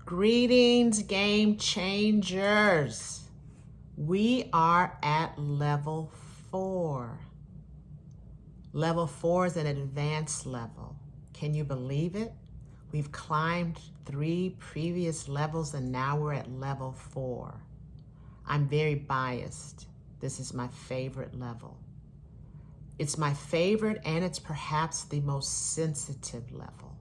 Greetings, game changers. We are at level 4. Level 4 is an advanced level. Can you believe it? We've climbed 3 previous levels and now we're at level 4. I'm very biased. This is my favorite level. It's my favorite, and it's perhaps the most sensitive level,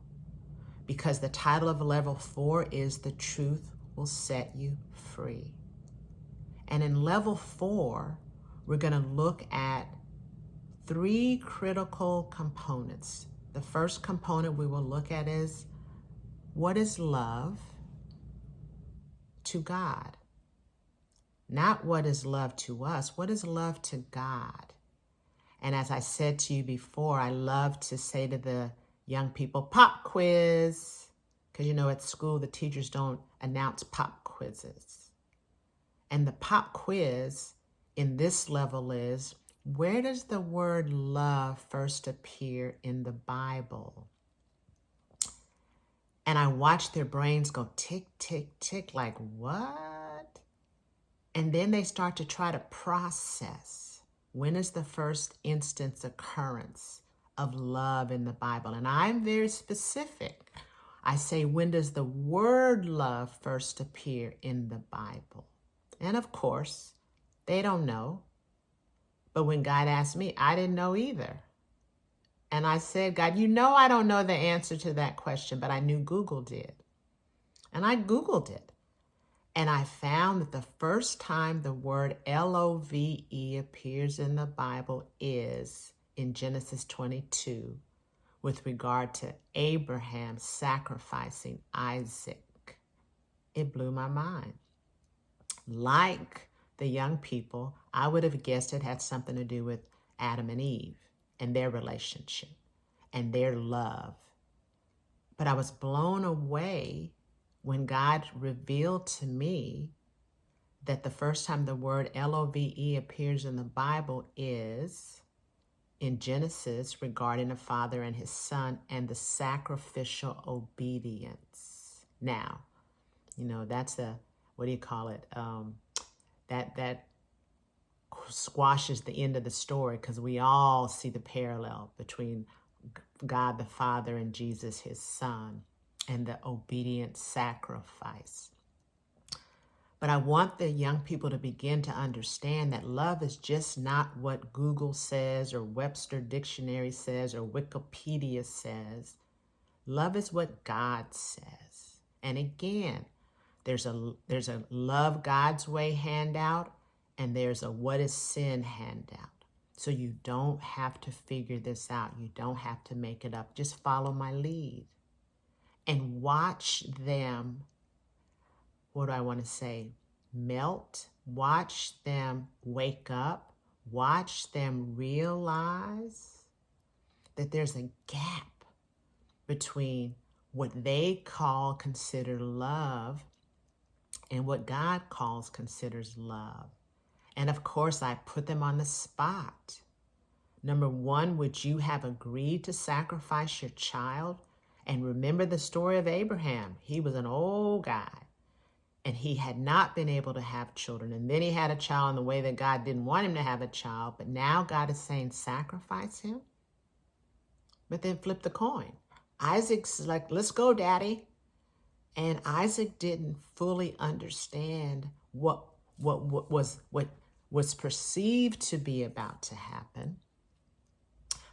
because the title of level 4 is The Truth Will Set You Free. And in level 4, we're going to look at 3 critical components. The first component we will look at is, what is love to God? Not what is love to us, what is love to God? And as I said to you before, I love to say to the young people, pop quiz, because at school the teachers don't announce pop quizzes. And the pop quiz in this level is, where does the word love first appear in the Bible? And I watch their brains go tick, tick, tick, like, what? And then they start to try to process, when is the first instance occurrence of love in the Bible? And I'm very specific. I say, when does the word love first appear in the Bible? And of course, they don't know. But when God asked me, I didn't know either. And I said, God, I don't know the answer to that question, but I knew Google did. And I Googled it. And I found that the first time the word L-O-V-E appears in the Bible is in Genesis 22 with regard to Abraham sacrificing Isaac. It blew my mind. Like the young people, I would have guessed it had something to do with Adam and Eve and their relationship and their love. But I was blown away when God revealed to me that the first time the word L-O-V-E appears in the Bible is in Genesis regarding a father and his son and the sacrificial obedience. Now, that's that squashes the end of the story, because we all see the parallel between God the Father and Jesus, his son, and the obedient sacrifice. But I want the young people to begin to understand that love is just not what Google says or Webster Dictionary says or Wikipedia says. Love is what God says. And again, there's a love God's way handout, and there's a what is sin handout. So you don't have to figure this out. You don't have to make it up. Just follow my lead. And watch them, melt. Watch them wake up. Watch them realize that there's a gap between what they consider love and what God considers love. And of course, I put them on the spot. Number 1, would you have agreed to sacrifice your child? And remember the story of Abraham. He was an old guy, and he had not been able to have children. And then he had a child in the way that God didn't want him to have a child. But now God is saying, sacrifice him. But then flip the coin. Isaac's like, let's go, Daddy. And Isaac didn't fully understand what was perceived to be about to happen.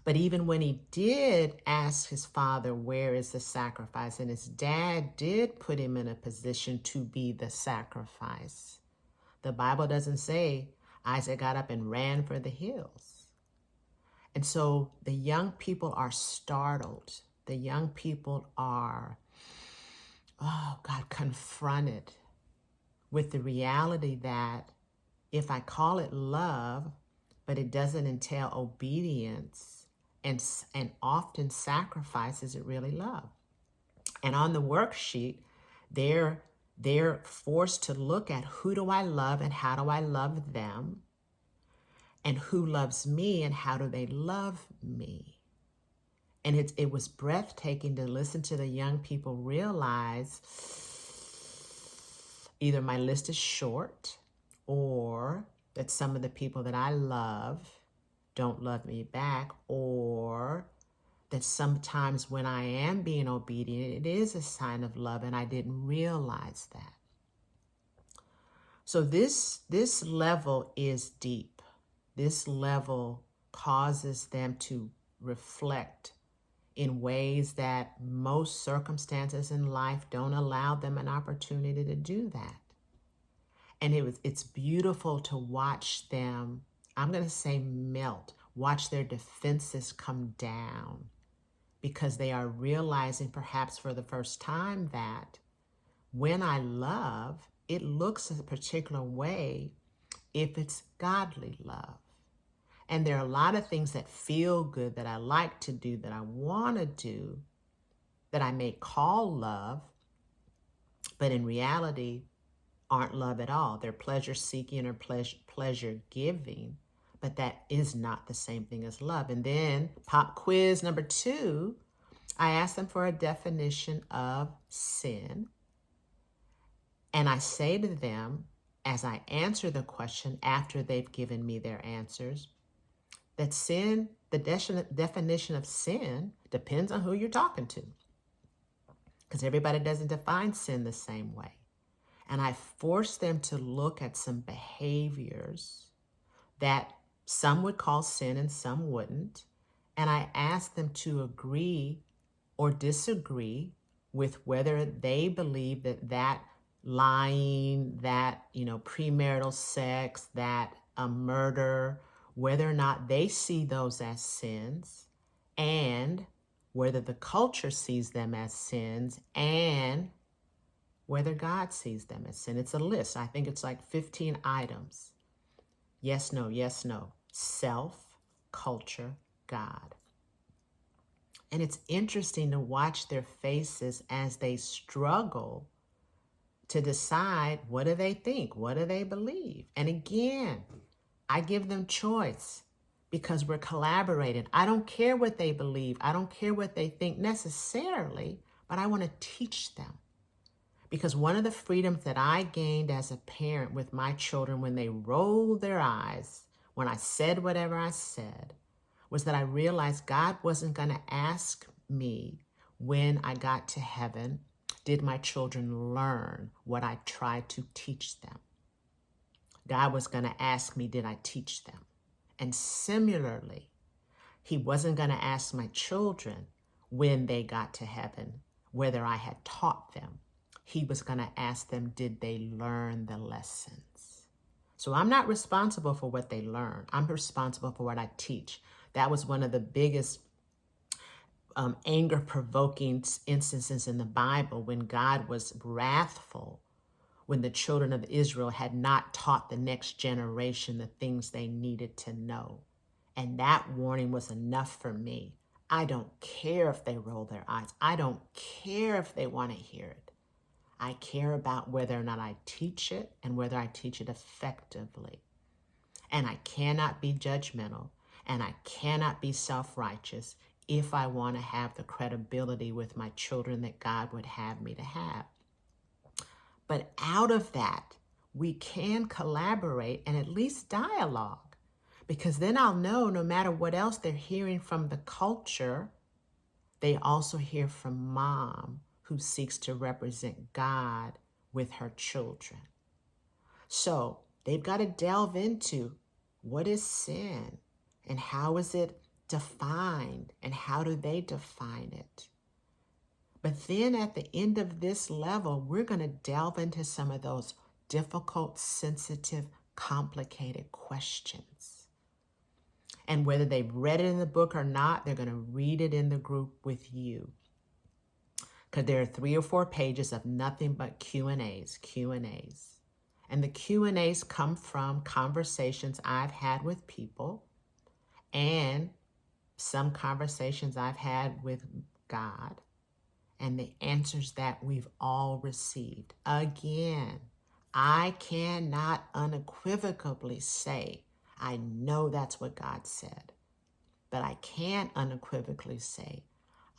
But even when he did ask his father, where is the sacrifice? And his dad did put him in a position to be the sacrifice. The Bible doesn't say Isaac got up and ran for the hills. And so the young people are startled. The young people are, confronted with the reality that if I call it love, but it doesn't entail obedience, and often sacrifice, is it really love? And on the worksheet, they're forced to look at, who do I love and how do I love them? And who loves me and how do they love me? And it was breathtaking to listen to the young people realize either my list is short or that some of the people that I love don't love me back, or that sometimes when I am being obedient, it is a sign of love and I didn't realize that. So this level is deep. This level causes them to reflect in ways that most circumstances in life don't allow them an opportunity to do that. And it's beautiful to watch them, I'm going to say melt, watch their defenses come down, because they are realizing perhaps for the first time that when I love, it looks a particular way if it's godly love. And there are a lot of things that feel good that I like to do, that I want to do, that I may call love, but in reality aren't love at all. They're pleasure seeking or pleasure giving, but that is not the same thing as love. And then pop quiz number 2, I ask them for a definition of sin. And I say to them, as I answer the question after they've given me their answers, that sin, the definition of sin depends on who you're talking to, because everybody doesn't define sin the same way. And I force them to look at some behaviors that some would call sin and some wouldn't. And I ask them to agree or disagree with whether they believe that lying, that, premarital sex, that murder, whether or not they see those as sins, and whether the culture sees them as sins, and whether God sees them as sin. It's a list. I think it's like 15 items. Yes, no, yes, no. Self, culture, God. And it's interesting to watch their faces as they struggle to decide, what do they think? What do they believe? And again, I give them choice because we're collaborating. I don't care what they believe. I don't care what they think necessarily, but I want to teach them. Because one of the freedoms that I gained as a parent with my children when they rolled their eyes, when I said whatever I said, was that I realized God wasn't going to ask me when I got to heaven, did my children learn what I tried to teach them? God was going to ask me, did I teach them? And similarly, he wasn't going to ask my children when they got to heaven whether I had taught them. He was going to ask them, did they learn the lessons? So I'm not responsible for what they learn. I'm responsible for what I teach. That was one of the biggest anger-provoking instances in the Bible, when God was wrathful when the children of Israel had not taught the next generation the things they needed to know. And that warning was enough for me. I don't care if they roll their eyes. I don't care if they want to hear it. I care about whether or not I teach it and whether I teach it effectively. And I cannot be judgmental and I cannot be self-righteous if I want to have the credibility with my children that God would have me to have. But out of that, we can collaborate and at least dialogue, because then I'll know no matter what else they're hearing from the culture, they also hear from mom, who seeks to represent God with her children. So they've got to delve into, what is sin and how is it defined and how do they define it? But then at the end of this level, we're going to delve into some of those difficult, sensitive, complicated questions. And whether they've read it in the book or not, they're going to read it in the group with you. Because there are 3 or 4 pages of nothing but Q&As. And the Q&As come from conversations I've had with people and some conversations I've had with God, and the answers that we've all received. Again, I cannot unequivocally say, I know that's what God said, but I can unequivocally say,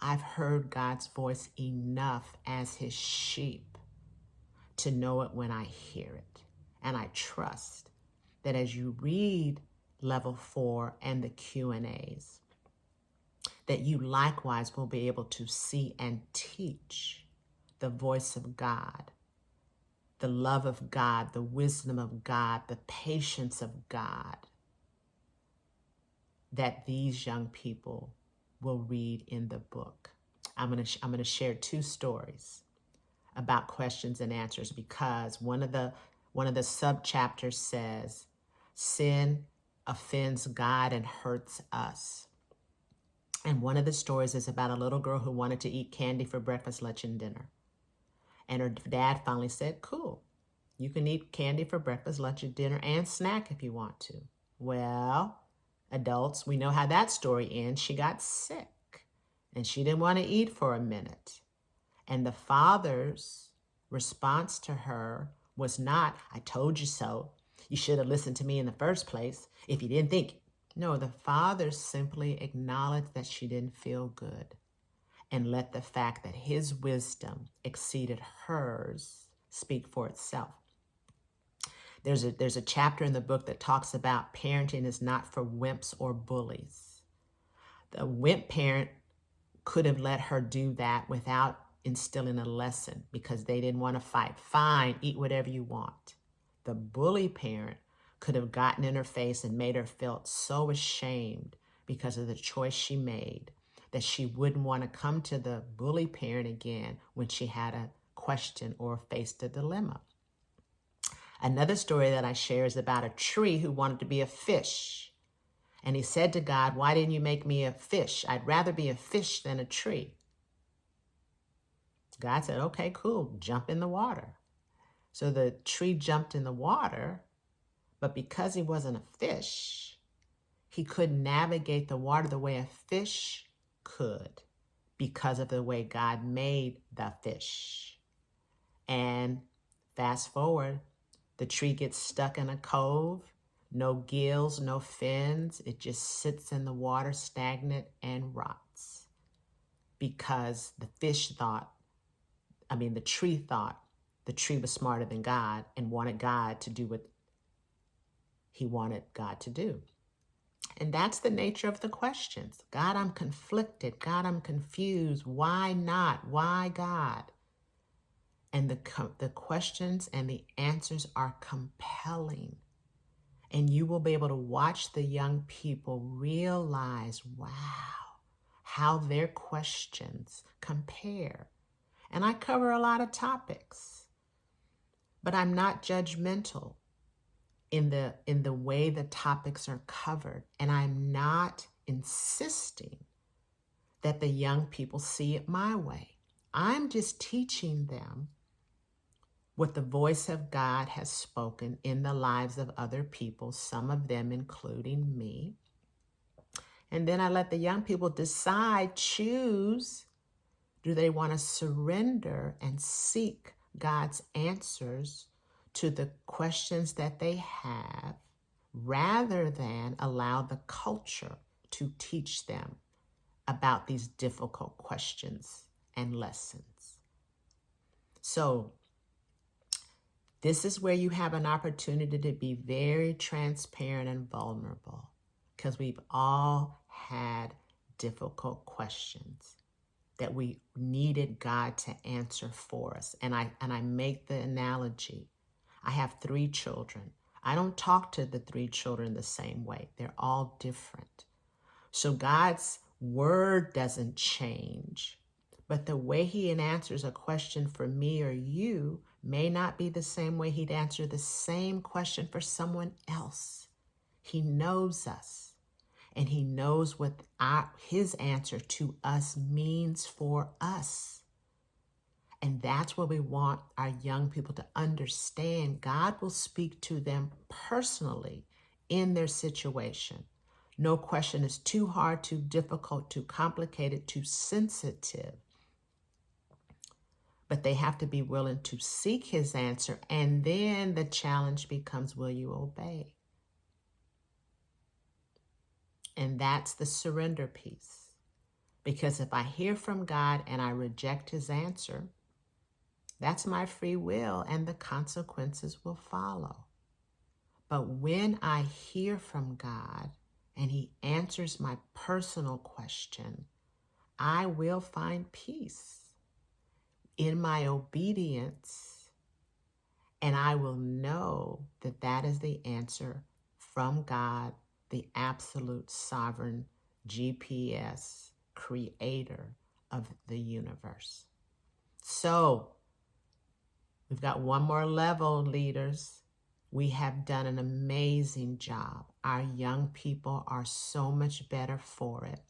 I've heard God's voice enough as his sheep to know it when I hear it. And I trust that as you read level 4 and the Q&As, that you likewise will be able to see and teach the voice of God, the love of God, the wisdom of God, the patience of God, that these young people will read in the book. I'm going to share 2 stories about questions and answers, because one of the sub-chapters says sin offends God and hurts us. And one of the stories is about a little girl who wanted to eat candy for breakfast, lunch, and dinner. And her dad finally said, cool, you can eat candy for breakfast, lunch, and dinner, and snack if you want to. Well, adults, we know how that story ends. She got sick and she didn't want to eat for a minute. And the father's response to her was not, I told you so. You should have listened to me in the first place if you didn't think. No, the father simply acknowledged that she didn't feel good and let the fact that his wisdom exceeded hers speak for itself. There's a chapter in the book that talks about parenting is not for wimps or bullies. The wimp parent could have let her do that without instilling a lesson because they didn't want to fight. Fine, eat whatever you want. The bully parent could have gotten in her face and made her feel so ashamed because of the choice she made that she wouldn't want to come to the bully parent again when she had a question or faced a dilemma. Another story that I share is about a tree who wanted to be a fish. And he said to God, why didn't you make me a fish? I'd rather be a fish than a tree. God said, okay, cool, jump in the water. So the tree jumped in the water, but because he wasn't a fish, he couldn't navigate the water the way a fish could because of the way God made the fish. And fast forward, the tree gets stuck in a cove, no gills, no fins. It just sits in the water stagnant and rots because the tree thought the tree was smarter than God and wanted God to do what he wanted God to do. And that's the nature of the questions. God, I'm conflicted. God, I'm confused. Why not? Why God? And the questions and the answers are compelling. And you will be able to watch the young people realize, wow, how their questions compare. And I cover a lot of topics, but I'm not judgmental in the way the topics are covered. And I'm not insisting that the young people see it my way. I'm just teaching them what the voice of God has spoken in the lives of other people, some of them including me. And then I let the young people decide, choose, do they want to surrender and seek God's answers to the questions that they have, rather than allow the culture to teach them about these difficult questions and lessons. So this is where you have an opportunity to be very transparent and vulnerable, because we've all had difficult questions that we needed God to answer for us. And I make the analogy. I have 3 children. I don't talk to the 3 children the same way. They're all different. So God's word doesn't change, but the way he answers a question for me or you may not be the same way he'd answer the same question for someone else. He knows us, and he knows what his answer to us means for us. And that's what we want our young people to understand. God will speak to them personally in their situation. No question is too hard, too difficult, too complicated, too sensitive. But they have to be willing to seek his answer. And then the challenge becomes, will you obey? And that's the surrender piece. Because if I hear from God and I reject his answer, That's my free will, and the consequences will follow. But when I hear from God and He answers my personal question, I will find peace in my obedience, and I will know that that is the answer from God, the absolute sovereign GPS creator of the universe. So we've got one more level, leaders. We have done an amazing job. Our young people are so much better for it.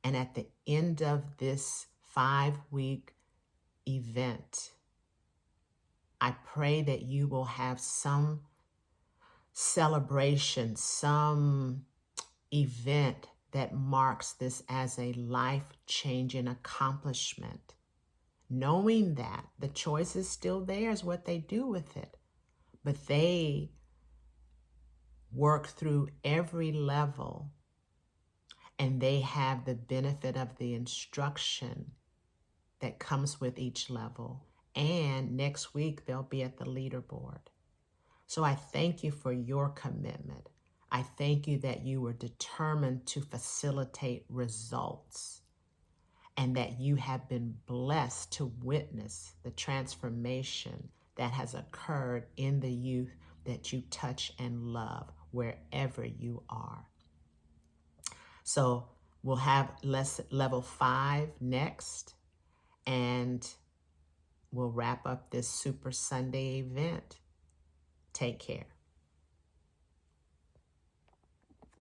And at the end of this 5-week event, I pray that you will have some celebration, some event that marks this as a life-changing accomplishment, knowing that the choice is still theirs, what they do with it. But they work through every level, and they have the benefit of the instruction that comes with each level. And next week, they'll be at the leaderboard. So I thank you for your commitment. I thank you that you were determined to facilitate results, and that you have been blessed to witness the transformation that has occurred in the youth that you touch and love wherever you are. So we'll have level 5 next, and we'll wrap up this Super Sunday event. Take care.